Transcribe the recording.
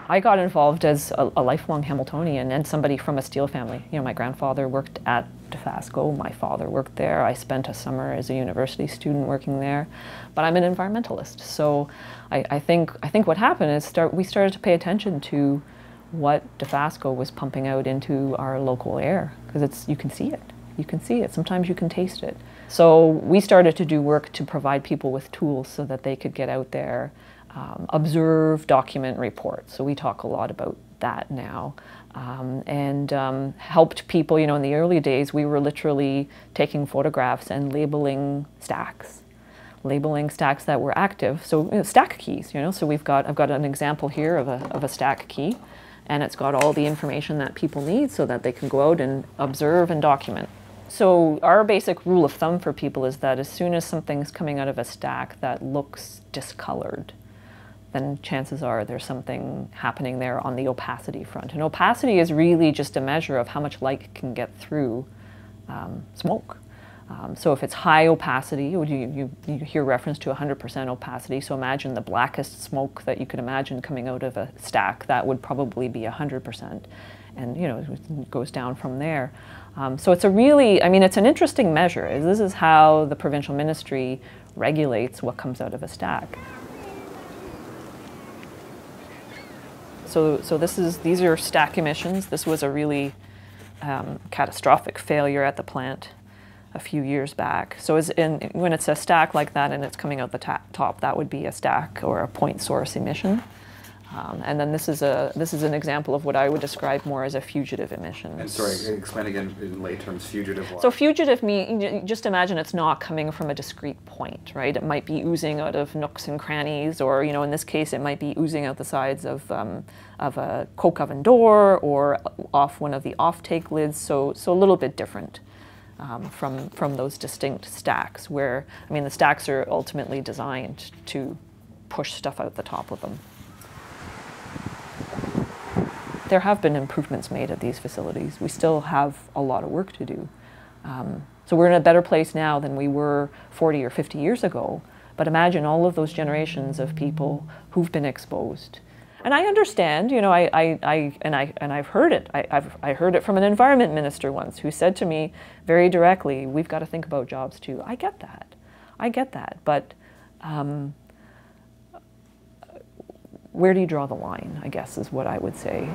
I got involved as a lifelong Hamiltonian and somebody from a steel family. You know, my grandfather worked at Dofasco, my father worked there. I spent a summer as a university student working there, but I'm an environmentalist. So I think what happened is we started to pay attention to what Dofasco was pumping out into our local air, because you can see it. You can see it. Sometimes you can taste it. So we started to do work to provide people with tools so that they could get out there, observe, document, report. So we talk a lot about that now. And helped people, you know, in the early days, we were literally taking photographs and labeling stacks that were active. So you know, stack keys, you know, so I've got an example here of a stack key, and it's got all the information that people need so that they can go out and observe and document. So our basic rule of thumb for people is that as soon as something's coming out of a stack that looks discolored, then chances are there's something happening there on the opacity front. And opacity is really just a measure of how much light can get through smoke. So if it's high opacity, you hear reference to 100% opacity, so imagine the blackest smoke that you could imagine coming out of a stack, that would probably be 100%. And you know, it goes down from there. So it's it's an interesting measure. This is how the provincial ministry regulates what comes out of a stack. So these are stack emissions. This was a really catastrophic failure at the plant a few years back. So when it's a stack like that and it's coming out the top, that would be a stack or a point source emission. And then this is an example of what I would describe more as a fugitive emission. And sorry, explain again in lay terms, fugitive what? So fugitive means, just imagine it's not coming from a discrete point, right? It might be oozing out of nooks and crannies, or you know, in this case, it might be oozing out the sides of a coke oven door or off one of the off-take lids. So a little bit different from those distinct stacks. Where the stacks are ultimately designed to push stuff out the top of them. There have been improvements made at these facilities. We still have a lot of work to do. So we're in a better place now than we were 40 or 50 years ago. But imagine all of those generations of people who've been exposed. And I understand, you know, I've heard it. I heard it from an environment minister once who said to me very directly, we've got to think about jobs too. I get that. But where do you draw the line, I guess, is what I would say.